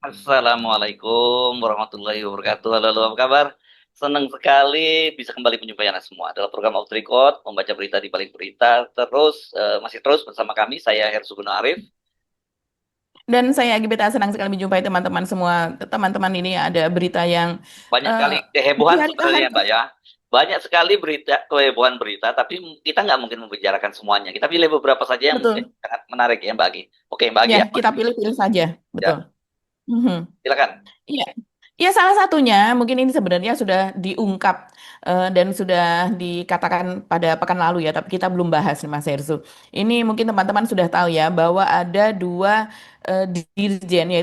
Assalamualaikum warahmatullahi wabarakatuh. Halo, halo, apa kabar? Senang sekali bisa kembali menjumpai Anda semua dalam program Off the Record, membaca berita di balik berita. Masih terus bersama kami, saya Hersu Guno Arif. Dan saya Gibeta senang sekali menjumpai teman-teman semua. Teman-teman ini ada berita yang Banyak eh, sekali di kehebohan hari ke hari. sebenarnya, Mbak ya. Banyak sekali kehebohan berita, tapi kita nggak mungkin membicarakan semuanya. Kita pilih beberapa saja yang mungkin Betul. sangat menarik ya, Mbak Agi. Oke, Mbak Agi Ya, apa? kita pilih-pilih saja. Betul. Ya, Mhm. silakan. Iya. Ya, salah satunya mungkin ini sebenarnya sudah diungkap dan sudah dikatakan pada pekan lalu ya, tapi kita belum bahas nih Mas Hersu. Ini mungkin teman-teman sudah tahu ya bahwa ada dua dirjen ya,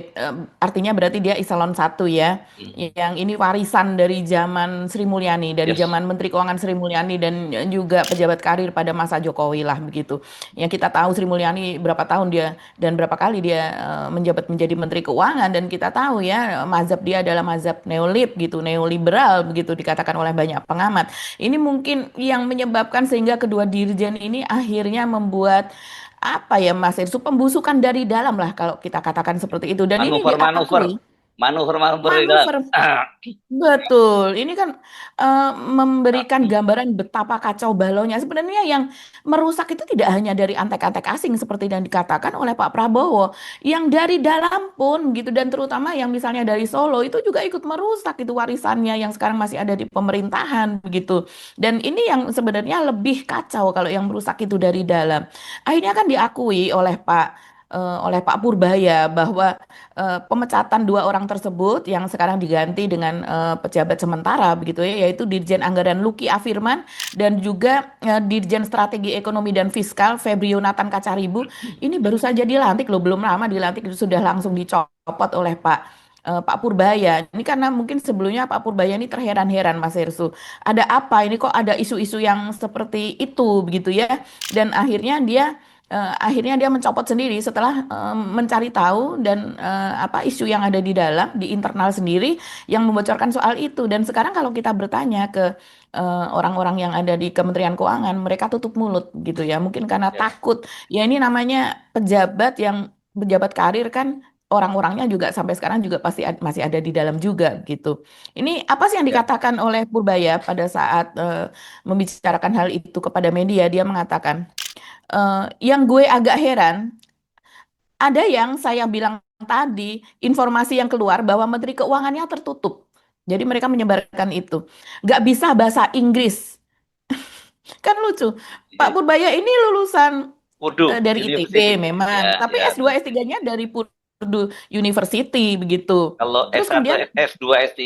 artinya berarti dia eselon satu ya, Hmm. yang ini warisan dari zaman Sri Mulyani, dari Yes. zaman Menteri Keuangan Sri Mulyani dan juga pejabat karir pada masa Jokowi lah begitu. Yang kita tahu Sri Mulyani berapa tahun dia dan berapa kali dia menjabat menjadi Menteri Keuangan dan kita tahu ya mazhab dia adalah mazhab neolib gitu, neoliberal begitu dikatakan oleh banyak pengamat. Ini mungkin yang menyebabkan sehingga kedua dirjen ini akhirnya membuat apa ya Mas Irsu pembusukan dari dalam lah kalau kita katakan seperti itu dan ini Manuver-manuver. diakui Manuver-manuver di dalam. manuver. Betul, ini kan memberikan gambaran betapa kacau balaunya. Sebenarnya yang merusak itu tidak hanya dari antek-antek asing seperti yang dikatakan oleh Pak Prabowo, yang dari dalam pun gitu dan terutama yang misalnya dari Solo itu juga ikut merusak itu warisannya yang sekarang masih ada di pemerintahan begitu. Dan ini yang sebenarnya lebih kacau kalau yang merusak itu dari dalam. Akhirnya kan diakui oleh Pak Purbaya bahwa pemecatan dua orang tersebut yang sekarang diganti dengan pejabat sementara begitu ya, yaitu Dirjen Anggaran Luki Afirman dan juga Dirjen Strategi Ekonomi dan Fiskal Febri Yonatan Kacaribu. Ini baru saja dilantik loh, belum lama dilantik itu sudah langsung dicopot oleh Pak Purbaya. Ini karena mungkin sebelumnya Pak Purbaya ini terheran-heran Mas Hersu. Ada apa ini kok ada isu-isu yang seperti itu begitu ya. Dan akhirnya dia mencopot sendiri setelah mencari tahu dan apa isu yang ada di dalam di internal sendiri yang membocorkan soal itu dan sekarang kalau kita bertanya ke orang-orang yang ada di Kementerian Keuangan mereka tutup mulut gitu ya mungkin karena Yes. takut ya ini namanya pejabat karir kan orang-orangnya juga sampai sekarang juga masih ada di dalam juga gitu. Ini apa sih yang Ya. dikatakan oleh Purbaya pada saat membicarakan hal itu kepada media dia mengatakan yang gue agak heran, ada yang saya bilang tadi, informasi yang keluar bahwa Menteri Keuangannya tertutup. Jadi mereka menyebarkan itu. Nggak bisa bahasa Inggris. Kan lucu. Pak Iya. Purbaya ini lulusan Purdue dari ITB University. memang, Ya, tapi ya. S2 S3-nya dari Purdue University begitu. Kalau Terus S1, kemudian S2, S3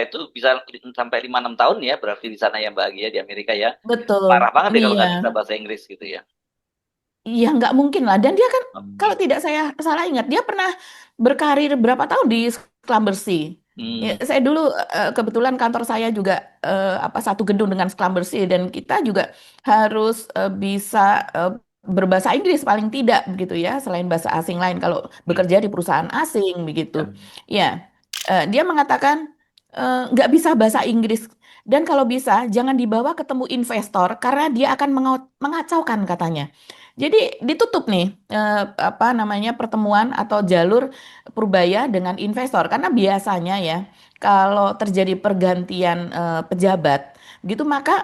itu bisa sampai 5-6 tahun ya, berarti di sana ya Mbak Agi ya, di Amerika ya. betul, Parah banget ya kalau iya. nggak bisa bahasa Inggris gitu ya. Iya, nggak mungkin lah. Dan dia kan, kalau Hmm. tidak saya salah ingat, dia pernah berkarir berapa tahun di Schlumberger. Ya, Hmm. saya dulu kebetulan kantor saya juga apa satu gedung dengan Schlumberger dan kita juga harus bisa berbahasa Inggris paling tidak begitu ya, selain bahasa asing lain kalau Hmm. bekerja di perusahaan asing begitu. Ya. Ya, dia mengatakan nggak bisa bahasa Inggris dan kalau bisa jangan dibawa ketemu investor karena dia akan mengacaukan katanya. Jadi ditutup nih apa namanya pertemuan atau jalur Purbaya dengan investor karena biasanya ya kalau terjadi pergantian pejabat gitu maka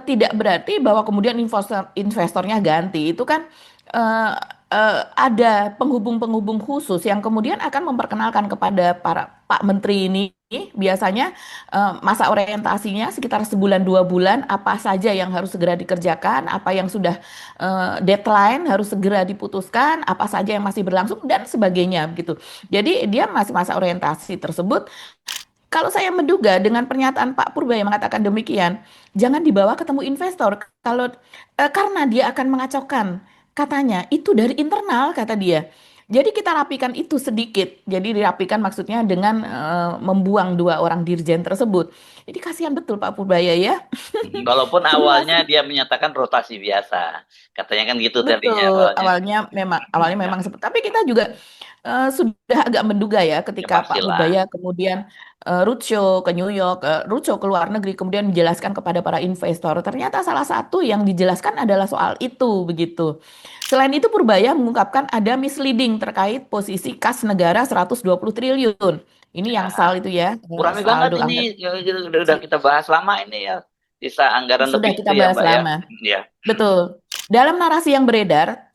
tidak berarti bahwa kemudian investornya ganti itu kan eh, ada penghubung-penghubung khusus yang kemudian akan memperkenalkan kepada para Pak Menteri ini biasanya masa orientasinya sekitar sebulan 2 bulan apa saja yang harus segera dikerjakan apa yang sudah deadline harus segera diputuskan, apa saja yang masih berlangsung dan sebagainya begitu. Jadi dia masih masa orientasi tersebut. Kalau saya menduga dengan pernyataan Pak Purba yang mengatakan demikian, jangan dibawa ketemu investor kalau karena dia akan mengacaukan. Katanya itu dari internal kata dia. Jadi kita rapikan itu sedikit. Jadi dirapikan maksudnya dengan membuang dua orang dirjen tersebut. Jadi kasihan betul Pak Purbaya ya. Walaupun awalnya Simulasi. dia menyatakan rotasi biasa. Katanya kan gitu tadinya Betul, awalnya. awalnya Ya, memang seperti tapi kita juga sudah agak menduga ya ya ketika Pak pastilah. Purbaya kemudian roadshow ke New York, roadshow ke luar negeri, kemudian menjelaskan kepada para investor. Ternyata salah satu yang dijelaskan adalah soal itu begitu. Selain itu Purbaya mengungkapkan ada misleading terkait posisi kas negara 120 triliun. Ini Ya, yang SAL itu ya, rame banget saldo ini. anggaran. Ya, udah kita bahas lama ini ya. Sisa anggaran Sudah lebih itu kita ya, bahas Mbak ya. lama. Ya. Betul. Dalam narasi yang beredar,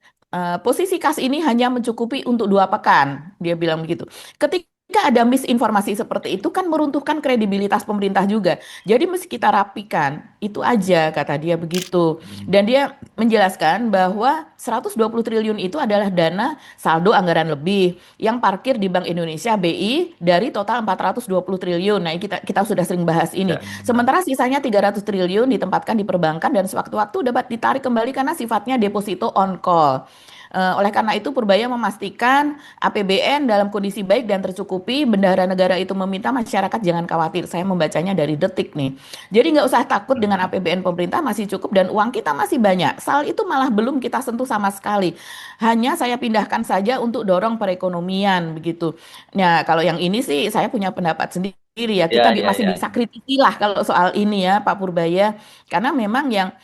posisi kas ini hanya mencukupi untuk 2 pekan, dia bilang begitu. Ketika ada misinformasi seperti itu kan meruntuhkan kredibilitas pemerintah juga. Jadi mesti kita rapikan. Itu aja kata dia begitu. Dan dia menjelaskan bahwa 120 triliun itu adalah dana saldo anggaran lebih yang parkir di Bank Indonesia BI dari total 420 triliun. Nah, kita sudah sering bahas ini. Ya. Sementara sisanya 300 triliun ditempatkan di perbankan dan sewaktu-waktu dapat ditarik kembali karena sifatnya deposito on call. Oleh karena itu, Purbaya memastikan APBN dalam kondisi baik dan tercukupi. Bendahara negara itu meminta masyarakat jangan khawatir. Saya membacanya dari Detik nih. Jadi nggak usah takut dengan APBN pemerintah masih cukup dan uang kita masih banyak. SAL itu malah belum kita sentuh sama sekali. Hanya saya pindahkan saja untuk dorong perekonomian begitu. Nah, kalau yang ini sih saya punya pendapat sendiri ya. Kita Ya, ya, masih ya. bisa kritisi lah kalau soal ini ya, Pak Purbaya. Karena memang yang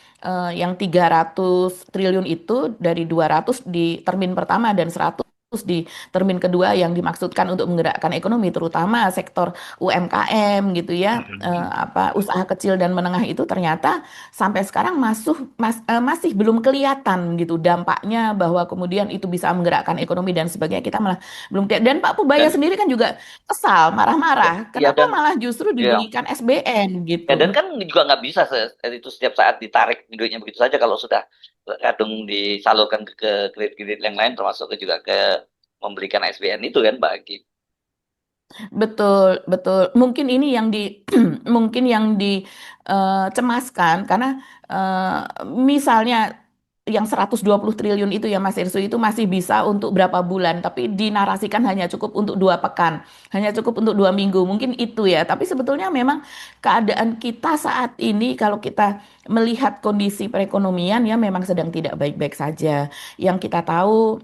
300 triliun itu dari 200 di termin pertama dan 100 di termin kedua yang dimaksudkan untuk menggerakkan ekonomi terutama sektor UMKM gitu ya, apa usaha kecil dan menengah itu ternyata sampai sekarang masih belum kelihatan gitu dampaknya bahwa kemudian itu bisa menggerakkan ekonomi dan sebagainya kita malah belum lihat. Dan Pak Pubaya Dan sendiri kan juga kesal marah-marah ya kenapa dan malah justru ya, diberikan SBN ya dan gitu. kan juga nggak bisa itu setiap saat ditarik duitnya begitu saja kalau sudah kadung disalurkan ke kredit-kredit yang lain termasuk juga ke memberikan SBN itu kan bagi. Betul, betul. Mungkin ini yang mungkin yang dicemaskan karena misalnya yang 120 triliun itu ya Mas Irsu itu masih bisa untuk berapa bulan, tapi dinarasikan hanya cukup untuk 2 pekan, hanya cukup untuk 2 minggu, mungkin itu ya. Tapi sebetulnya memang keadaan kita saat ini kalau kita melihat kondisi perekonomian ya memang sedang tidak baik-baik saja. Yang kita tahu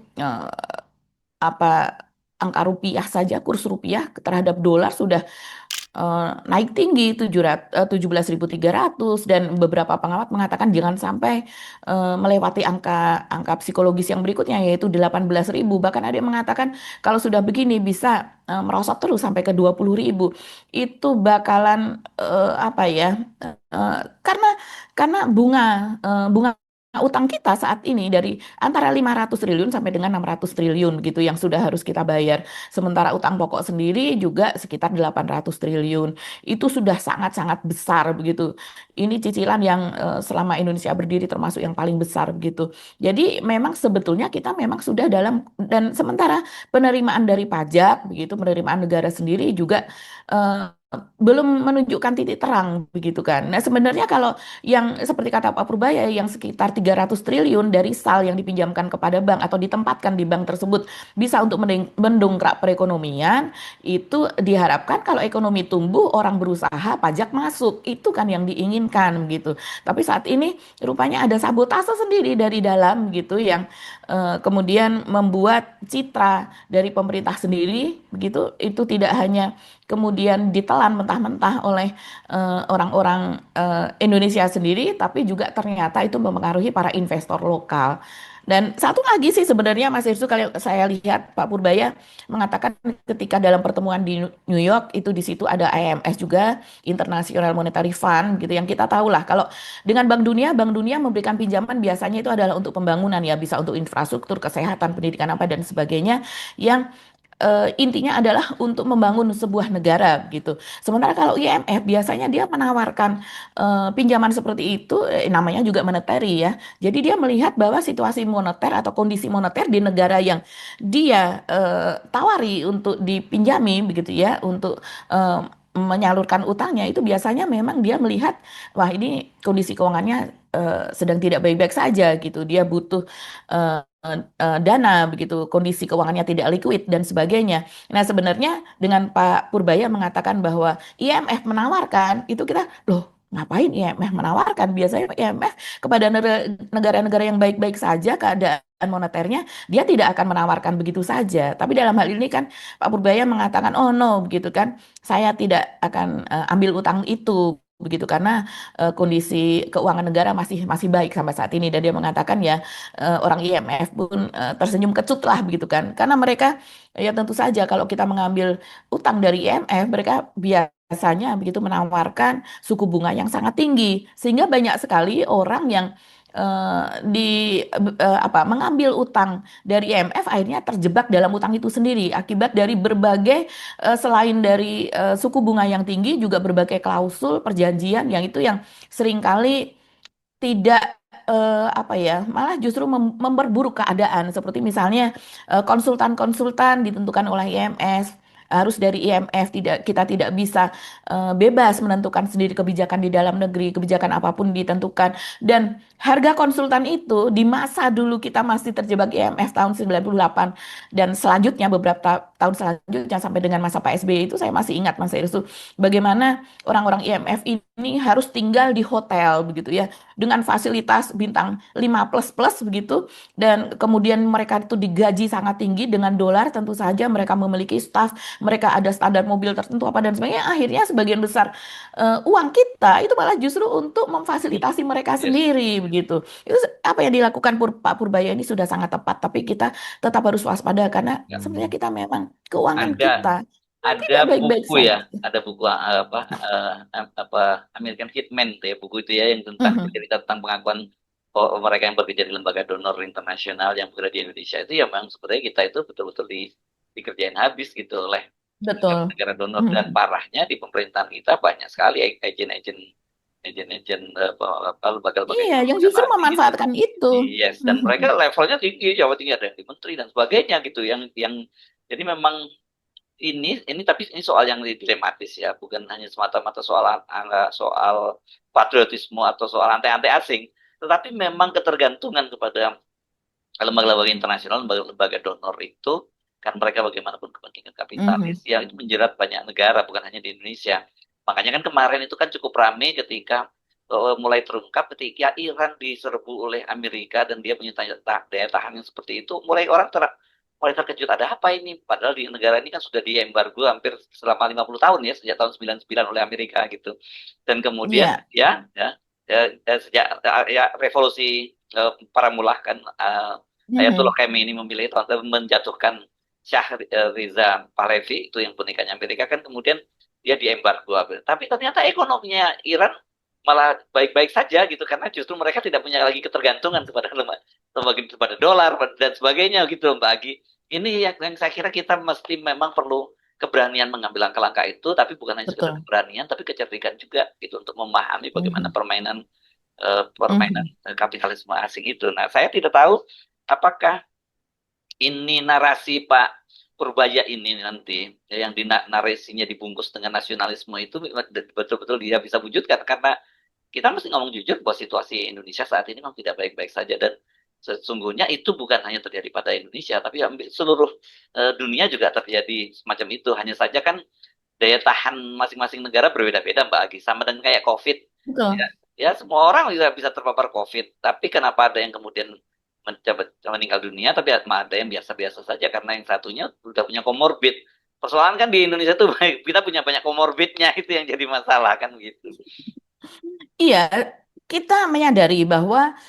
apa angka rupiah saja, kurs rupiah terhadap dolar sudah naik tinggi 17.300 dan beberapa pengamat mengatakan jangan sampai melewati angka angka psikologis yang berikutnya yaitu 18.000. Bahkan ada yang mengatakan kalau sudah begini bisa merosot terus sampai ke 20.000. Itu bakalan apa ya? Karena bunga utang kita saat ini dari antara 500 triliun sampai dengan 600 triliun gitu yang sudah harus kita bayar. Sementara utang pokok sendiri juga sekitar 800 triliun. Itu sudah sangat-sangat besar begitu. Ini cicilan yang selama Indonesia berdiri termasuk yang paling besar begitu. Jadi memang sebetulnya kita memang sudah dalam dan sementara penerimaan dari pajak begitu, penerimaan negara sendiri juga belum menunjukkan titik terang begitu kan. Nah, sebenarnya kalau yang seperti kata Pak Purbaya yang sekitar 300 triliun dari SAL yang dipinjamkan kepada bank atau ditempatkan di bank tersebut bisa untuk mendongkrak perekonomian, itu diharapkan kalau ekonomi tumbuh, orang berusaha, pajak masuk. Itu kan yang diinginkan gitu. Tapi saat ini rupanya ada sabotase sendiri dari dalam gitu yang kemudian membuat citra dari pemerintah sendiri begitu itu tidak hanya kemudian ditelan mentah-mentah oleh orang-orang Indonesia sendiri, tapi juga ternyata itu mempengaruhi para investor lokal. Dan satu lagi sih sebenarnya Mas Irsu kalau saya lihat Pak Purbaya mengatakan ketika dalam pertemuan di New York itu di situ ada IMF juga International Monetary Fund gitu yang kita tahu lah kalau dengan Bank Dunia memberikan pinjaman biasanya itu adalah untuk pembangunan ya bisa untuk infrastruktur, kesehatan, pendidikan apa dan sebagainya yang intinya adalah untuk membangun sebuah negara gitu. Sementara kalau IMF biasanya dia menawarkan pinjaman seperti itu, namanya juga monetary ya. Jadi dia melihat bahwa situasi moneter atau kondisi moneter di negara yang dia tawari untuk dipinjami begitu ya, untuk menyalurkan utangnya itu biasanya memang dia melihat wah ini kondisi keuangannya sedang tidak baik-baik saja gitu. Dia butuh dana begitu, kondisi keuangannya tidak liquid dan sebagainya. Nah, sebenarnya dengan Pak Purbaya mengatakan bahwa IMF menawarkan itu kita loh Ngapain IMF menawarkan? Biasanya IMF kepada negara-negara yang baik-baik saja keadaan moneternya, dia tidak akan menawarkan begitu saja. Tapi dalam hal ini kan Pak Purbaya mengatakan, oh no, begitu kan, saya tidak akan ambil utang itu. Begitu karena kondisi keuangan negara masih masih baik sampai saat ini, dan dia mengatakan ya orang IMF pun tersenyum kecut lah begitu kan, karena mereka ya tentu saja kalau kita mengambil utang dari IMF, mereka biasanya begitu menawarkan suku bunga yang sangat tinggi, sehingga banyak sekali orang yang mengambil utang dari IMF akhirnya terjebak dalam utang itu sendiri akibat dari berbagai selain dari suku bunga yang tinggi, juga berbagai klausul perjanjian yang itu yang seringkali tidak malah justru memperburuk keadaan, seperti misalnya konsultan-konsultan ditentukan oleh IMF, harus dari IMF, tidak, kita tidak bisa bebas menentukan sendiri kebijakan di dalam negeri, kebijakan apapun ditentukan, dan harga konsultan itu di masa dulu kita masih terjebak IMF tahun 98 dan selanjutnya beberapa tahun selanjutnya sampai dengan masa Pak SBY itu, saya masih ingat Mas Heru, bagaimana orang-orang IMF ini harus tinggal di hotel begitu ya, dengan fasilitas bintang 5 plus plus begitu, dan kemudian mereka itu digaji sangat tinggi dengan dolar, tentu saja mereka memiliki staf, mereka ada standar mobil tertentu apa dan sebagainya. Akhirnya sebagian besar uang kita itu malah justru untuk memfasilitasi mereka Yes. sendiri begitu. Itu apa yang dilakukan Pak Purbaya ini sudah sangat tepat, tapi kita tetap harus waspada karena Ya. sebenarnya kita memang keuangan Ada kita ada tidak baik-baik buku saja. ya, ada buku American Hitman tuh ya, buku itu ya yang tentang Mhm. bercerita tentang pengakuan mereka yang bekerja di lembaga donor internasional yang bekerja di Indonesia itu ya memang sebenarnya kita itu betul-betul dikerjain habis gitu oleh Betul. negara-negara donor, dan Mhm. parahnya di pemerintahan kita banyak sekali agen-agen lembaga-lembaga Iya, yang internasional justru asing itu. memanfaatkan itu. Yes, dan mereka levelnya tinggi, Jawa tinggi, ada yang di menteri dan sebagainya gitu, yang jadi memang ini tapi ini soal yang dilematis ya, bukan hanya semata-mata soal patriotisme atau soal anti-anti asing, tetapi memang ketergantungan kepada lembaga-lembaga internasional, lembaga-lembaga donor itu, kan mereka bagaimanapun kepentingan kapitalis Mhm. yang itu menjerat banyak negara, bukan hanya di Indonesia. Makanya kan kemarin itu kan cukup ramai ketika mulai terungkap ketika Iran diserbu oleh Amerika dan dia punya daya tahan yang seperti itu, mulai terkejut, ada apa ini? Padahal di negara ini kan sudah diembargo hampir selama 50 tahun ya, sejak tahun 99 oleh Amerika gitu. Dan kemudian Iya. sejak revolusi para mullah kan, Ayatullah Mhm. Khamenei memilih menjatuhkan Syah Riza Pahlavi itu yang bonekanya Amerika, kan kemudian dia diembargo. Tapi ternyata ekonominya Iran malah baik-baik saja gitu, karena justru mereka tidak punya lagi ketergantungan kepada lembaga, kepada dolar dan sebagainya gitu Mbak Agi. Ini yang saya kira kita mesti memang perlu keberanian mengambil langkah-langkah itu, tapi bukan hanya sekedar Betul. keberanian, tapi kecerdikan juga gitu untuk memahami bagaimana Mhm. permainan Mhm. kapitalisme asing itu. Nah, saya tidak tahu apakah ini narasi Pak Purbaya ini nanti yang narasinya dibungkus dengan nasionalisme itu betul-betul dia bisa wujudkan, karena kita mesti ngomong jujur bahwa situasi Indonesia saat ini memang tidak baik-baik saja, dan sesungguhnya itu bukan hanya terjadi pada Indonesia tapi hampir seluruh dunia juga terjadi semacam itu. Hanya saja kan daya tahan masing-masing negara berbeda-beda Mbak Agi, sama dengan kayak COVID ya, Betul. ya semua orang bisa terpapar COVID, tapi kenapa ada yang kemudian meninggal dunia, tapi ada yang biasa-biasa saja karena yang satunya sudah punya komorbid. Persoalan kan di Indonesia tuh kita punya banyak komorbidnya, itu yang jadi masalah kan gitu. Iya, kita menyadari bahwa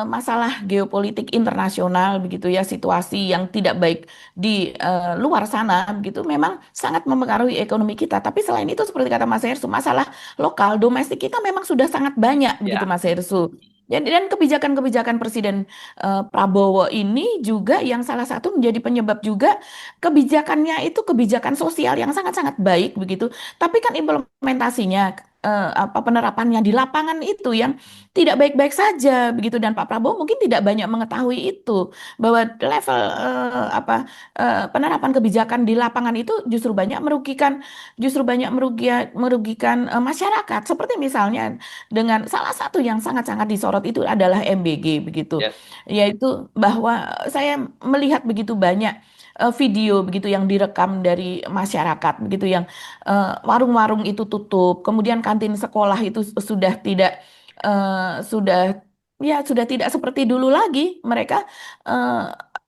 masalah geopolitik internasional begitu ya, situasi yang tidak baik di luar sana begitu memang sangat mempengaruhi ekonomi kita. Tapi selain itu seperti kata Mas Hersu, masalah lokal domestik kita memang sudah sangat banyak begitu Ya. Mas Hersu. Dan kebijakan-kebijakan Presiden Prabowo ini juga yang salah satu menjadi penyebab juga kebijakannya itu kebijakan sosial yang sangat-sangat baik begitu. Tapi kan implementasinya penerapannya di lapangan itu yang tidak baik-baik saja begitu, dan Pak Prabowo mungkin tidak banyak mengetahui itu, bahwa level penerapan kebijakan di lapangan itu justru banyak merugikan masyarakat, seperti misalnya dengan salah satu yang sangat-sangat disorot itu adalah MBG begitu, Yes. yaitu bahwa saya melihat begitu banyak video begitu yang direkam dari masyarakat begitu yang warung-warung itu tutup, kemudian kantin sekolah itu sudah tidak sudah ya sudah tidak seperti dulu lagi. Mereka eh,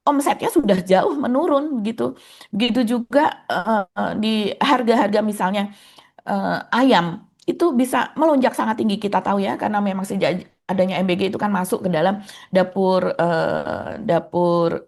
omsetnya sudah jauh menurun begitu. Begitu juga di harga-harga misalnya ayam itu bisa melonjak sangat tinggi kita tahu ya karena memang sejak adanya MBG itu kan masuk ke dalam dapur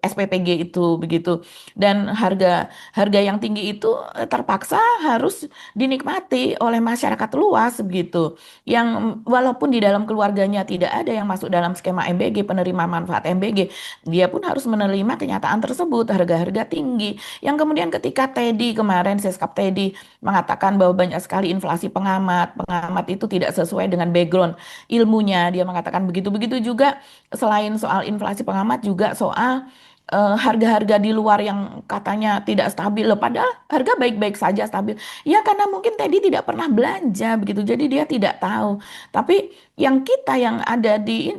SPPG itu begitu dan harga harga yang tinggi itu terpaksa harus dinikmati oleh masyarakat luas begitu yang walaupun di dalam keluarganya tidak ada yang masuk dalam skema MBG penerima manfaat MBG dia pun harus menerima kenyataan tersebut harga-harga tinggi yang kemudian ketika Teddy kemarin Seskap Teddy mengatakan bahwa banyak sekali inflasi pengamat. Pengamat itu tidak sesuai dengan background ilmunya. Dia mengatakan begitu-begitu juga selain soal inflasi pengamat juga soal harga-harga di luar yang katanya tidak stabil. Loh, padahal harga baik-baik saja stabil. Ya karena mungkin Teddy tidak pernah belanja begitu. Jadi dia tidak tahu. Tapi yang kita yang ada di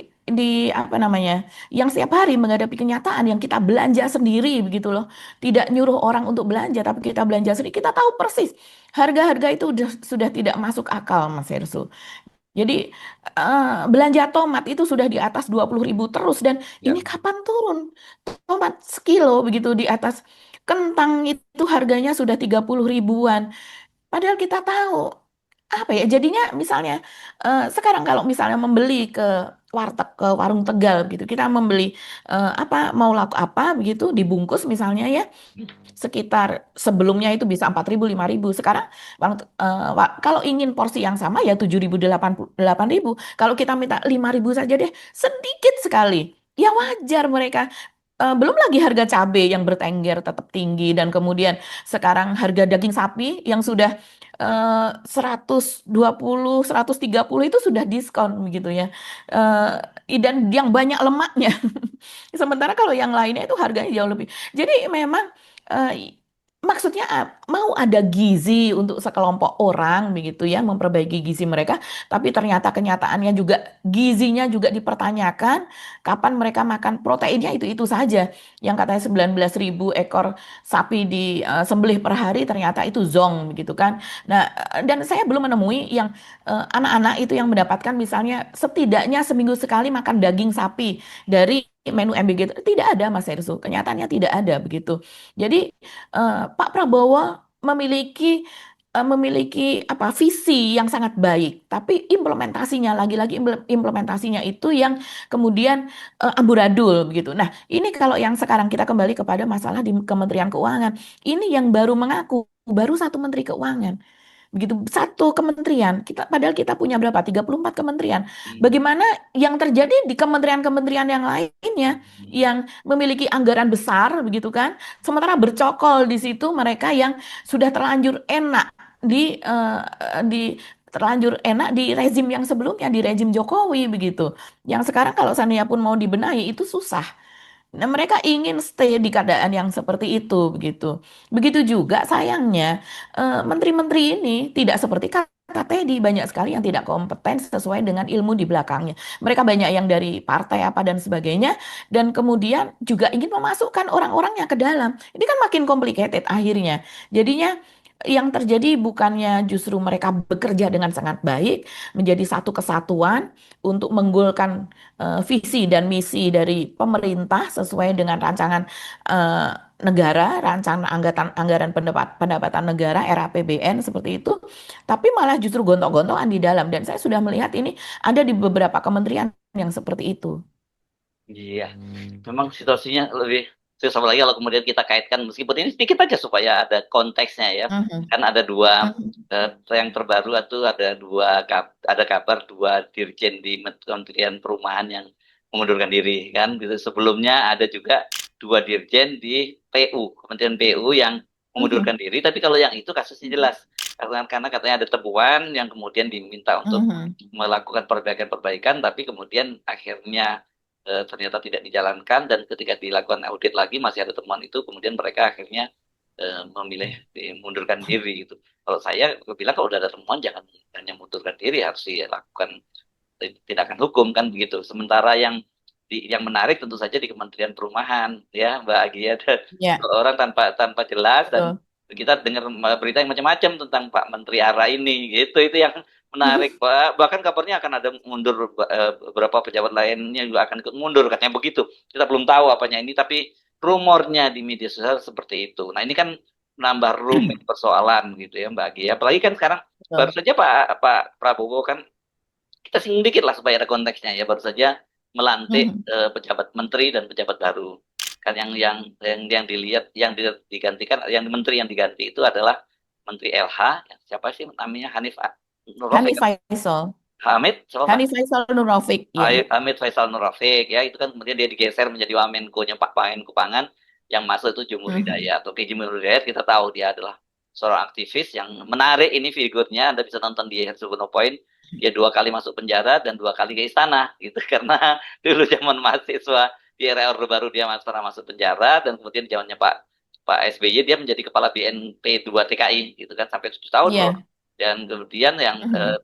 apa namanya yang setiap hari menghadapi kenyataan yang kita belanja sendiri begitu loh tidak nyuruh orang untuk belanja tapi kita belanja sendiri kita tahu persis harga-harga itu sudah tidak masuk akal Mas Hersu. Jadi belanja tomat itu sudah di atas 20.000 terus dan Ya. ini kapan turun? Tomat sekilo begitu di atas. Kentang itu harganya sudah 30 ribuan. Padahal kita tahu apa ya jadinya misalnya sekarang kalau misalnya membeli ke warteg ke warung Tegal gitu kita membeli apa mau laku apa begitu dibungkus misalnya ya sekitar sebelumnya itu bisa 4.000 5.000 sekarang kalau ingin porsi yang sama ya 7.000 8.000 kalau kita minta 5.000 saja deh sedikit sekali ya wajar mereka. Belum lagi harga cabai yang bertengger tetap tinggi dan kemudian sekarang harga daging sapi yang sudah 120 130 itu sudah diskon begitu ya. Dan yang banyak lemaknya. Sementara kalau yang lainnya itu harganya jauh lebih. Jadi memang maksudnya mau ada gizi untuk sekelompok orang begitu ya memperbaiki gizi mereka, tapi ternyata kenyataannya juga gizinya juga dipertanyakan. Kapan mereka makan proteinnya itu saja. Yang katanya 19.000 ekor sapi disembelih per hari ternyata itu zong begitu kan. Nah, dan saya belum menemui yang anak-anak itu yang mendapatkan misalnya setidaknya seminggu sekali makan daging sapi dari menu MBG tidak ada Mas Hersu, kenyataannya tidak ada begitu. Jadi Pak Prabowo memiliki apa visi yang sangat baik, tapi implementasinya lagi-lagi implementasinya itu yang kemudian amburadul begitu. Nah, ini kalau yang sekarang kita kembali kepada masalah di Kementerian Keuangan, ini yang baru mengaku baru satu Menteri Keuangan. Begitu satu kementerian. Padahal kita punya berapa? 34 kementerian. Bagaimana yang terjadi di kementerian-kementerian yang lainnya yang memiliki anggaran besar begitu kan? Sementara bercokol di situ mereka yang sudah terlanjur enak di terlanjur enak di rezim yang sebelumnya di rezim Jokowi begitu. Yang sekarang kalau seandainya pun mau dibenahi itu susah. Nah, mereka ingin stay di keadaan yang seperti itu, begitu. Begitu juga sayangnya menteri-menteri ini tidak seperti kata Teddy, banyak sekali yang tidak kompeten sesuai dengan ilmu di belakangnya. Mereka banyak yang dari partai apa dan sebagainya, dan kemudian juga ingin memasukkan orang-orangnya ke dalam. Ini kan makin complicated akhirnya. Jadinya yang terjadi bukannya justru mereka bekerja dengan sangat baik, menjadi satu kesatuan untuk menggolkan visi dan misi dari pemerintah sesuai dengan rancangan eh, negara, rancangan anggaran pendapatan negara RAPBN seperti itu, tapi malah justru gontok-gontokan di dalam. Dan saya sudah melihat ini ada di beberapa kementerian yang seperti itu. Iya, memang situasinya lebih susah lagi kalau kemudian kita kaitkan meskipun ini sedikit aja supaya ada konteksnya ya. Mhm, Kan ada dua mhm, yang terbaru itu ada ada kabar dua dirjen di Kementerian Perumahan yang mengundurkan diri kan. Gitu. Sebelumnya ada juga dua dirjen di PU, Kementerian PU yang mhm, mengundurkan diri. Tapi kalau yang itu kasusnya jelas karena katanya ada temuan yang kemudian diminta untuk mhm. melakukan perbaikan-perbaikan, tapi kemudian akhirnya ternyata tidak dijalankan dan ketika dilakukan audit lagi masih ada temuan itu kemudian mereka akhirnya memilih mundurkan diri gitu. Kalau saya bilang kalau udah ada temuan jangan hanya mundurkan diri harus dilakukan tindakan hukum kan begitu. Sementara yang yang menarik tentu saja di Kementerian Perumahan ya Mbak Agi ya. Dan Ya, orang tanpa tanpa jelas dan betul. kita dengar berita yang macam-macam tentang Pak Menteri ARA ini gitu itu yang menarik Pak. Bahkan kabarnya akan ada mundur beberapa pejabat lainnya juga akan ikut mundur katanya begitu. Kita belum tahu apanya ini tapi rumornya di media sosial seperti itu. Nah, ini kan menambah rumit persoalan gitu ya Mbak Agi. Apalagi kan sekarang baru Betul. saja Pak Prabowo kan kita singgung dikit lah supaya ada konteksnya ya baru saja melantik Mhm. pejabat menteri dan pejabat baru kan yang dilihat digantikan yang menteri yang diganti itu adalah Menteri LH siapa sih namanya Hanif Nurofik Hanif Faisal. Hamid siapa Pak? Hanif Faisal Nurofik, ya. Hamid Faisal Nurofik ya itu kan kemudian dia digeser menjadi Wamenko-nya Pak Menko Pangan yang masuk itu Jumur Mhm. Hidayat. Oke Jumur Hidayat kita tahu dia adalah seorang aktivis yang menarik ini figurnya Anda bisa nonton di Herzogenaurach Point dia 2 kali masuk penjara dan 2 kali ke istana gitu karena dulu zaman mahasiswa di era Orde Baru dia pernah masuk penjara dan kemudian zamannya Pak Pak SBY dia menjadi kepala BNP 2 TKI gitu kan sampai 7 tahun loh Iya. dan kemudian yang Mhm.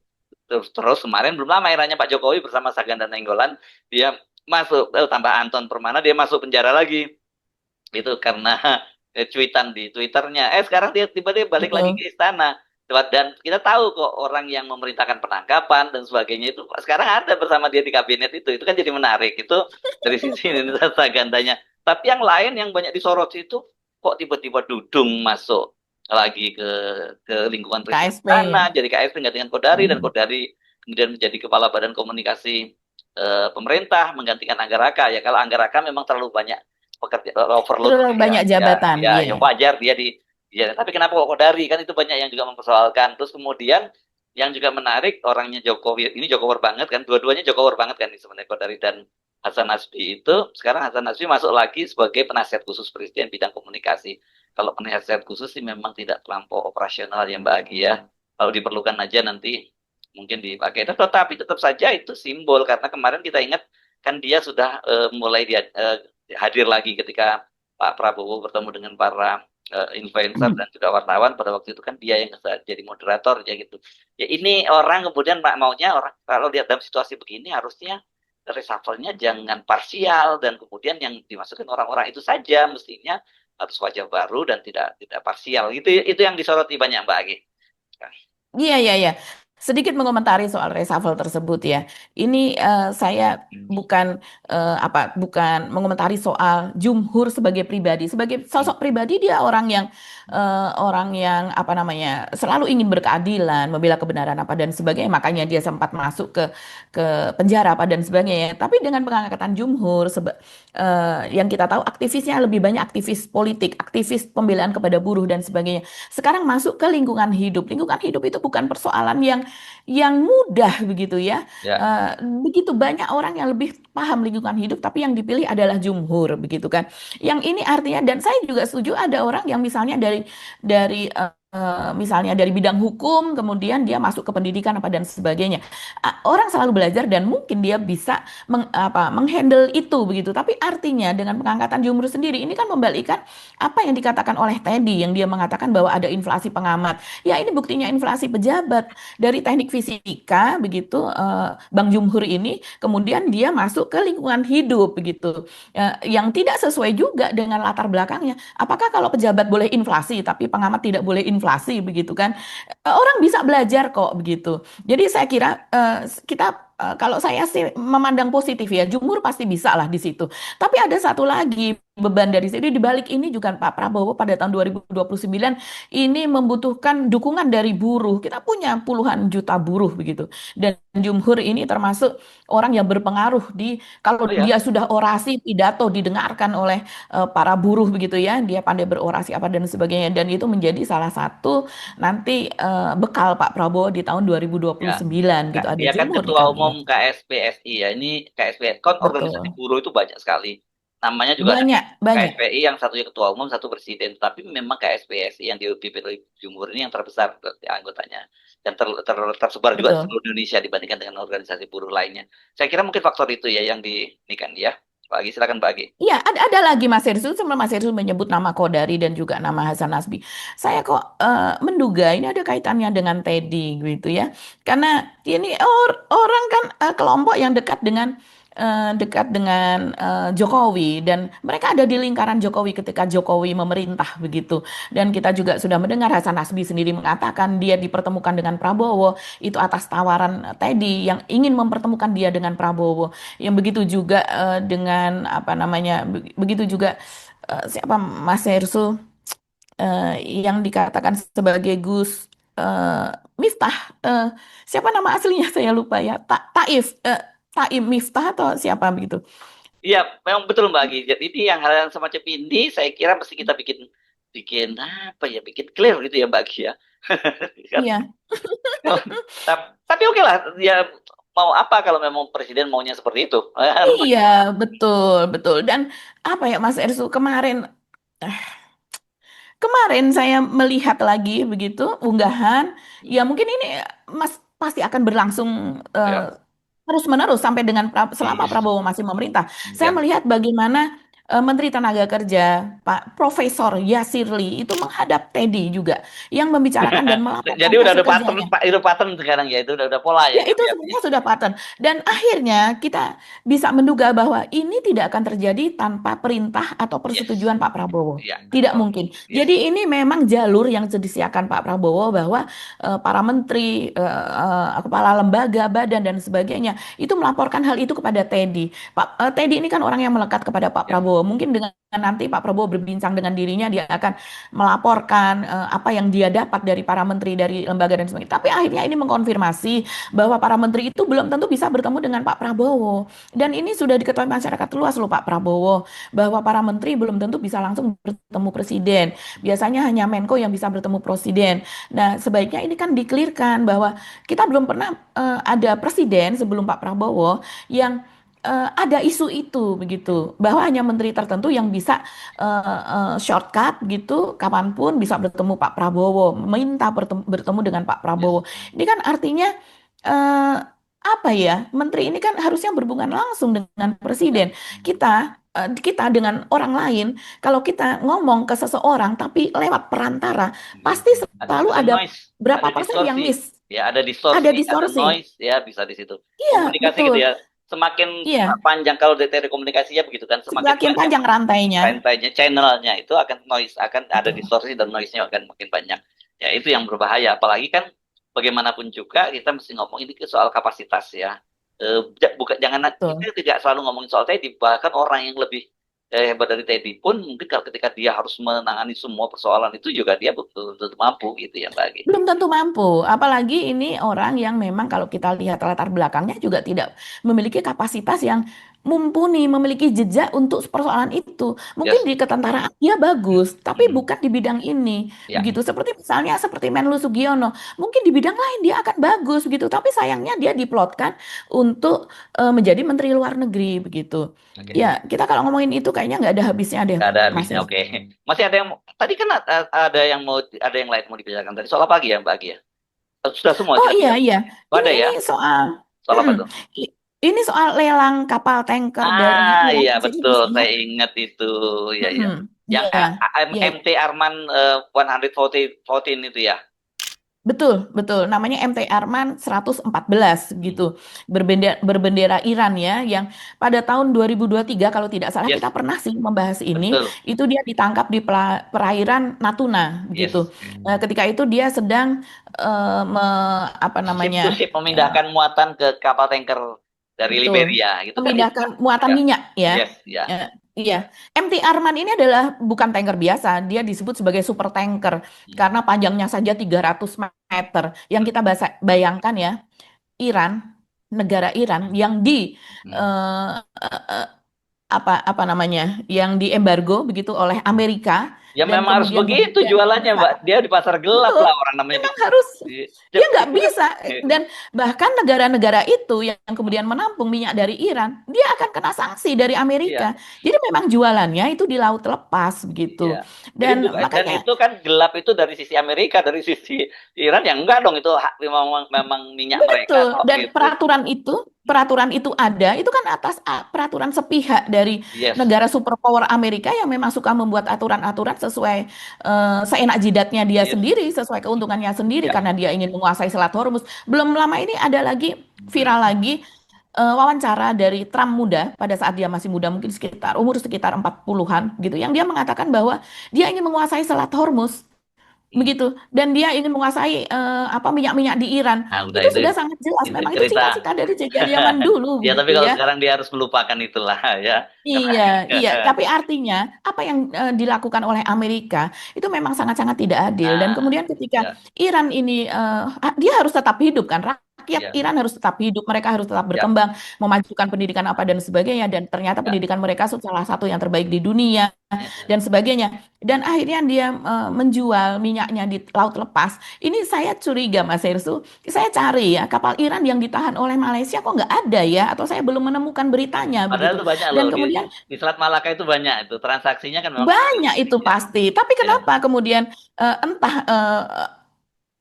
terus kemarin belum lama eranya Pak Jokowi bersama Saganda Nainggolan dia masuk tambah Anton Permana dia masuk penjara lagi itu karena cuitan di Twitternya sekarang dia tiba-tiba balik lagi Betul. ke istana dan kita tahu kok orang yang memerintahkan penangkapan dan sebagainya itu sekarang ada bersama dia di kabinet itu kan jadi menarik itu dari sisi Sagandanya tapi yang lain yang banyak disorot itu kok tiba-tiba Dudung masuk lagi ke lingkungan presiden KSP, sana ya. jadi KSP dengan Kodari dan Mhm. Kodari kemudian menjadi kepala Badan Komunikasi pemerintah menggantikan Anggaraka ya kalau Anggaraka memang terlalu banyak pekerja overload Terlalu ya banyak ya jabatan, ya ya. ya wajar dia tapi kenapa kok Kodari kan itu banyak yang juga mempersoalkan terus kemudian yang juga menarik orangnya Jokowi ini Jokowi banget kan dua-duanya Jokowi banget kan sebenarnya Kodari dan Hasan Nasbi itu sekarang Hasan Nasbi masuk lagi sebagai penasihat khusus presiden bidang komunikasi kalau penasihat khusus sih memang tidak terlampau operasional ya Mbak Agi ya kalau diperlukan aja nanti mungkin dipakai tetapi tetap saja itu simbol karena kemarin kita ingat kan dia sudah mulai dia hadir lagi ketika Pak Prabowo bertemu dengan para influencer dan juga wartawan pada waktu itu kan dia yang jadi moderator ya gitu. Ya ini orang kemudian Pak maunya orang kalau lihat dalam situasi begini harusnya reshuffle-nya jangan parsial dan kemudian yang dimasukkan orang-orang itu saja mestinya harus wajah baru dan tidak parsial. Itu yang disoroti banyak Mbak Agi. Iya, iya, iya. Sedikit mengomentari soal reshuffle tersebut, ya. Ini saya bukan bukan mengomentari soal Jumhur sebagai pribadi. Sebagai sosok pribadi dia orang yang apa namanya selalu ingin berkeadilan, membela kebenaran apa dan sebagainya. Makanya dia sempat masuk ke penjara apa dan sebagainya. Tapi dengan pengangkatan Jumhur yang kita tahu aktivisnya lebih banyak aktivis politik, aktivis pembelaan kepada buruh dan sebagainya. Sekarang masuk ke lingkungan hidup. Lingkungan hidup itu bukan persoalan yang mudah begitu ya. Ya, Eh, Begitu banyak orang yang lebih paham lingkungan hidup, tapi yang dipilih adalah jumhur begitu kan. Yang ini artinya dan saya juga setuju ada orang yang misalnya misalnya dari bidang hukum, kemudian dia masuk ke pendidikan apa dan sebagainya. Orang selalu belajar dan mungkin dia bisa menghandle itu begitu. Tapi artinya dengan pengangkatan jumhur sendiri ini kan membalikkan apa yang dikatakan oleh Teddy yang dia mengatakan bahwa ada inflasi pengamat. Ya ini buktinya inflasi pejabat dari teknik fisika begitu Bang Jumhur ini kemudian dia masuk ke lingkungan hidup begitu. Yang tidak sesuai juga dengan latar belakangnya. Apakah kalau pejabat boleh inflasi tapi pengamat tidak boleh inflasi begitu kan? Orang bisa belajar kok begitu. Jadi saya kira kita kalau saya sih memandang positif ya, Jumhur pasti bisa lah di situ. Tapi ada satu lagi beban dari situ di balik ini juga Pak Prabowo pada tahun 2029 ini membutuhkan dukungan dari buruh. Kita punya puluhan juta buruh begitu. Dan Jumhur ini termasuk orang yang berpengaruh kalau oh ya, dia sudah orasi pidato didengarkan oleh para buruh begitu ya, dia pandai berorasi apa dan sebagainya dan itu menjadi salah satu nanti bekal Pak Prabowo di tahun ya. 2029 gitu ada Dia kan Jumhur di ketua umum kabinet. KSPSI ya. Ini KSPSI kan organisasi Betul. buruh itu banyak sekali. Namanya juga ada Banyak, banyak. KSPI yang satunya ketua umum, satu presiden. Tapi memang KSPSI yang dipimpin oleh Jumhur ini yang terbesar berarti anggotanya. Dan tersebar juga di Betul. seluruh Indonesia dibandingkan dengan organisasi buruh lainnya. Saya kira mungkin faktor itu ya yang ini kan ya. Bagi silakan bagi. Iya, ada lagi Mas Hersul, sebelum Mas Hersul menyebut nama Kodari dan juga nama Hasan Nasbi. Saya kok menduga ini ada kaitannya dengan Teddy gitu ya. Karena ini orang kan kelompok yang dekat dengan dekat dengan Jokowi dan mereka ada di lingkaran Jokowi ketika Jokowi memerintah begitu. Dan kita juga sudah mendengar Hasan Nasbi sendiri mengatakan dia dipertemukan dengan Prabowo itu atas tawaran Teddy yang ingin mempertemukan dia dengan Prabowo. Yang begitu juga dengan apa namanya begitu juga siapa Mas Hersu yang dikatakan sebagai Gus eh, Miftah. eh, Siapa nama aslinya saya lupa ya. Taif. Taim Miftah atau siapa begitu. Iya, memang betul Mbak Agi. Jadi ini yang hal yang semacam ini saya kira mesti kita bikin bikin apa ya, bikin clear gitu ya Mbak Agi ya. Kan? Iya, Tapi oke lah, ya mau apa kalau memang presiden maunya seperti itu. iya, betul, betul. Dan apa ya Mas Ersu eh, kemarin saya melihat lagi begitu unggahan. Ya mungkin ini Mas pasti akan berlangsung Ya, terus-menerus sampai dengan selama iya, Prabowo masih memerintah. Saya ya. melihat bagaimana Menteri Tenaga Kerja Pak Profesor Yasirli itu menghadap Teddy juga yang membicarakan dan melaporkan Jadi udah hasil ada pattern, kerjanya. Pak, itu pattern sekarang ya, itu udah pola ya Ya, gitu itu ya. sebenarnya sudah pattern. Dan akhirnya kita bisa menduga bahwa ini tidak akan terjadi tanpa perintah atau Yes, persetujuan Pak Prabowo. iya, Tidak oh, mungkin. yes, Jadi ini memang jalur yang disediakan Pak Prabowo bahwa para menteri, kepala lembaga, badan, dan sebagainya itu melaporkan hal itu kepada Teddy. Teddy ini kan orang yang melekat kepada Pak ya, Prabowo. Mungkin dengan nanti Pak Prabowo berbincang dengan dirinya, dia akan melaporkan apa yang dia dapat dari para menteri, dari lembaga, dan sebagainya. Tapi akhirnya ini mengkonfirmasi bahwa para menteri itu belum tentu bisa bertemu dengan Pak Prabowo. Dan ini sudah diketahui masyarakat luas loh Pak Prabowo, bahwa para menteri belum tentu bisa langsung bertemu presiden. Biasanya hanya Menko yang bisa bertemu presiden. Nah, sebaiknya ini kan dikelirkan bahwa kita belum pernah ada presiden sebelum Pak Prabowo yang ada isu itu begitu bahwa hanya menteri tertentu yang bisa shortcut gitu kapanpun bisa bertemu Pak Prabowo meminta bertemu dengan Pak yes, Prabowo ini kan artinya eh, apa ya, menteri ini kan harusnya berhubungan langsung dengan ya. presiden. Kita dengan orang lain, kalau kita ngomong ke seseorang tapi lewat perantara, pasti selalu Ada ada noise, berapa ada persen yang distorsi, miss, ya ada distorsi, ada ada distorsi. noise, ya bisa di situ. Iya, Komunikasi betul. gitu ya, semakin Iya, panjang kalau dari komunikasinya begitu kan, semakin semakin banyak panjang rantainya. rantainya, channelnya itu akan noise, akan ada Betul. distorsi dan noise-nya akan makin banyak. Ya itu yang berbahaya. Apalagi kan bagaimanapun juga kita mesti ngomong ini ke soal kapasitas ya. Bukan jangan kita Betul. tidak selalu ngomongin soal Teddy, bahkan orang yang lebih hebat dari Teddy pun mungkin kalau ketika dia harus menangani semua persoalan itu juga dia betul-betul mampu gitu ya Mbak Agi. Belum tentu mampu, apalagi ini orang yang memang kalau kita lihat latar belakangnya juga tidak memiliki kapasitas yang mumpuni, memiliki jejak untuk persoalan itu. Mungkin Yes. di ketentaraan dia bagus, tapi Hmm. bukan di bidang ini. Ya, Begitu seperti misalnya seperti Menlu Sugiono, mungkin di bidang lain dia akan bagus begitu, tapi sayangnya dia diplotkan untuk menjadi Menteri Luar Negeri begitu. oke. Ya, kita kalau ngomongin itu kayaknya nggak ada habisnya deh, Nggak ada Mas habisnya. Yos. Oke. Masih ada yang tadi kan ada yang mau ada yang lain mau dibicarakan tadi soal apa lagi ya Mbak Agi ya? Sudah semua Oh iya tidak? iya, Oh, ada ini ya? soal Soal apa mm-mm. tuh? I- ini soal lelang kapal tanker dari Ah, Iran. iya Masih betul. ingat? Saya ingat itu. Ya ya. Mm-mm. Yang Iya, iya. MT Arman 114 itu ya. Betul, betul. Namanya MT Arman 114 gitu. Hmm. Berbendera Iran ya, yang pada tahun 2023 kalau tidak salah kita Yes, pernah sih membahas ini. betul. Itu dia ditangkap di perairan Natuna begitu. Yes. Ketika itu dia sedang apa Ship namanya? to ship eh, memindahkan muatan ke kapal tanker dari Betul. Liberia gitu kan itu Memindahkan Pak. muatan Ya. minyak ya. Yes, ya. Iya. MT Arman ini adalah bukan tanker biasa. Dia disebut sebagai super tanker Hmm. karena panjangnya saja 300 meter. Yang kita bayangkan ya, Iran, negara Iran yang di Hmm. eh, eh, apa namanya? Yang diembargo begitu oleh Amerika Ya dan memang harus kemudian begitu membuat jualannya, bisa. Mbak. Dia di pasar gelap Betul, lah orang namanya di memang harus dia nggak itu kan. bisa dan bahkan negara-negara itu yang kemudian menampung minyak dari Iran, dia akan kena sanksi dari Iya, Amerika. Jadi memang jualannya itu di laut lepas iya. begitu. Jadi Dan bukan dan makanya itu kan gelap itu dari sisi Amerika, dari sisi Iran ya enggak dong itu hak memang minyak mereka betul kok dan gitu. peraturan itu ada itu kan atas peraturan sepihak dari Yes, negara superpower Amerika yang memang suka membuat aturan-aturan sesuai seenak jidatnya dia yes. sendiri, sesuai keuntungannya sendiri Ya. karena dia ingin menguasai Selat Hormuz. Belum lama ini ada lagi viral lagi wawancara dari Trump muda pada saat dia masih muda, mungkin sekitar umur sekitar 40-an gitu, yang dia mengatakan bahwa dia ingin menguasai Selat Hormuz Hmm. begitu, dan dia ingin menguasai apa minyak-minyak di Iran. Nah, udah Itu itu, sudah sangat jelas, itu memang itu cerita. cita-cita dari zaman dulu Ya, tapi begitu kalau ya. sekarang dia harus melupakan itulah ya. Karena Iya, iya. Tapi artinya apa yang dilakukan oleh Amerika itu memang sangat-sangat tidak adil. Dan nah, kemudian ketika ya, Iran ini, dia harus tetap hidup kan? Rakyat ya, Iran harus tetap hidup, mereka harus tetap ya, berkembang, memajukan pendidikan apa dan sebagainya. Dan ternyata ya, pendidikan mereka salah satu yang terbaik di dunia ya, ya. dan sebagainya. Dan akhirnya dia menjual minyaknya di laut lepas. Ini saya curiga, Mas Hersu. Saya cari ya kapal Iran yang ditahan oleh Malaysia kok nggak ada ya? Atau saya belum menemukan beritanya Padahal begitu. itu banyak loh Dan di kemudian Selat Malaka itu banyak itu transaksinya kan memang seperti banyak itu itu ya. pasti. Tapi Ya. kenapa kemudian entah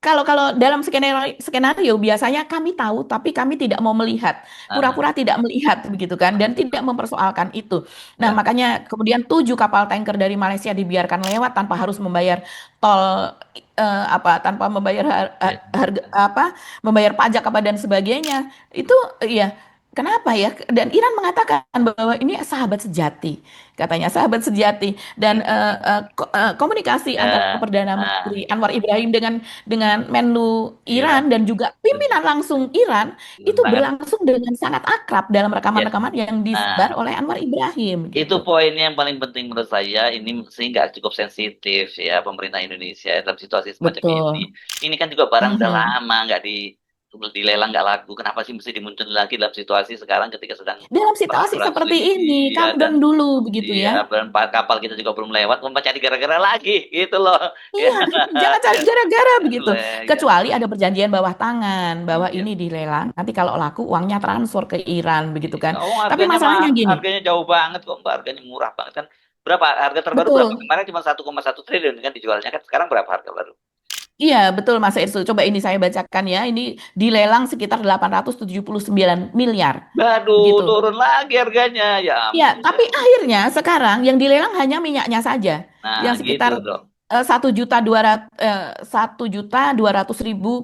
kalau kalau dalam skenario skenario biasanya kami tahu tapi kami tidak mau melihat, Aha, pura-pura tidak melihat begitu kan, dan tidak mempersoalkan itu. Nah, ya. makanya kemudian 7 kapal tanker dari Malaysia dibiarkan lewat tanpa harus membayar tol, tanpa membayar Ya. harga apa, membayar pajak apa dan sebagainya. Itu ya kenapa ya? Dan Iran mengatakan bahwa ini sahabat sejati, katanya sahabat sejati, dan komunikasi antara Ya. Perdana Nah, Menteri Anwar Ibrahim dengan Menlu Iran. Iran dan juga pimpinan langsung Iran itu Sangat berlangsung dengan sangat akrab dalam ya. rekaman-rekaman yang disebar Nah, oleh Anwar Ibrahim itu gitu. poinnya yang paling penting menurut saya. Ini sehingga cukup sensitif ya pemerintah Indonesia dalam situasi semacam ini. Betul. Ini kan juga barang udah Mhm. lama nggak dilelang nggak laku. Kenapa sih mesti dimunculin lagi dalam situasi sekarang ketika sedang Dalam situasi perang seperti seligi ini, ya dan countdown dulu begitu iya ya. dan kapal kita juga belum lewat, mau cari gara-gara lagi gitu loh. Ya, Iya, jangan cari gara-gara begitu. ya. Kecuali ada perjanjian bawah tangan bahwa Iya. ini dilelang. Nanti kalau laku uangnya transfer ke Iran begitu kan. Oh, Tapi harganya masalahnya gini, harganya jauh banget kok, Mbak. Harganya murah banget kan. Berapa harga terbaru berapa? betul. Kemarin cuma 1,1 triliun kan dijualnya kan. Sekarang berapa harga baru? Iya, betul Mas Irsu. Coba ini saya bacakan ya. Ini dilelang sekitar 879 miliar. Waduh, Begitu. turun lagi harganya. Ya Ya, ampun. Ya. tapi akhirnya sekarang yang dilelang hanya minyaknya saja. Nah, Yang gitu sekitar dong. 1.200.000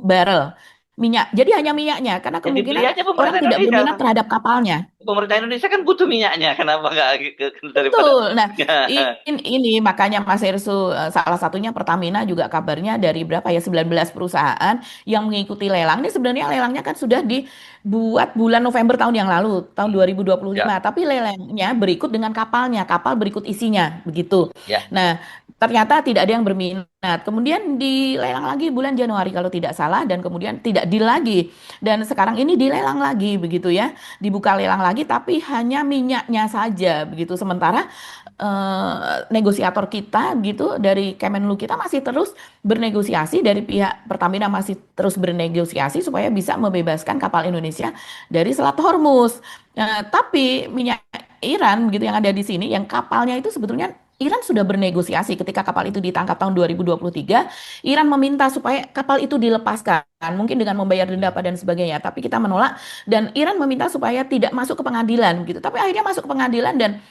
barel minyak. Jadi hanya minyaknya karena Yang dibeli kemungkinan aja orang pemerintah tidak Indonesia. berminat terhadap kapalnya. Pemerintah Indonesia kan butuh minyaknya. Kenapa nggak daripada Betul. Nah, ini makanya Mas Hersu, salah satunya Pertamina juga kabarnya dari berapa ya 19 perusahaan yang mengikuti lelang. Ini sebenarnya lelangnya kan sudah dibuat bulan November tahun yang lalu, tahun Hmm, 2025. ya, Tapi lelangnya berikut dengan kapalnya, kapal berikut isinya, begitu. ya. Nah, ternyata tidak ada yang berminat. Kemudian dilelang lagi bulan Januari kalau tidak salah, dan kemudian tidak deal lagi. Dan sekarang ini dilelang lagi, begitu ya, dibuka lelang lagi tapi hanya minyaknya saja begitu, sementara negosiator kita gitu dari Kemenlu kita masih terus bernegosiasi, dari pihak Pertamina masih terus bernegosiasi supaya bisa membebaskan kapal Indonesia dari Selat Hormuz. Tapi minyak Iran begitu yang ada di sini, yang kapalnya itu sebetulnya Iran sudah bernegosiasi ketika kapal itu ditangkap tahun 2023. Iran meminta supaya kapal itu dilepaskan, mungkin dengan membayar denda apa dan sebagainya. Tapi kita menolak, dan Iran meminta supaya tidak masuk ke pengadilan gitu. Tapi akhirnya masuk ke pengadilan, dan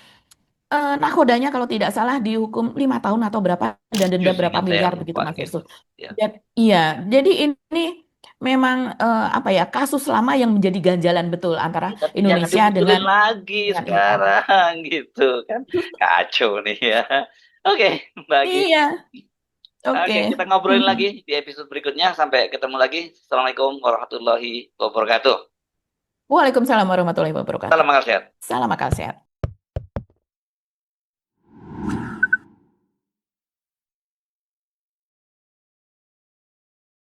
nakodanya kalau tidak salah dihukum 5 tahun atau berapa, dan denda Jus berapa ingat saya miliar begitu lupa Mas gitu. Irsu. Ya. Dan iya, jadi ini memang apa ya, kasus lama yang menjadi ganjalan betul antara Tapi jangan Indonesia dimunculin lagi dengan Iran. sekarang gitu kan. Kacau nih ya. Oke, bagi. Iya, Oke, oke. kita ngobrolin lagi di episode berikutnya. Sampai ketemu lagi. Assalamualaikum warahmatullahi wabarakatuh. Waalaikumsalam warahmatullahi wabarakatuh. Salam makan sehat. Salam akal sehat.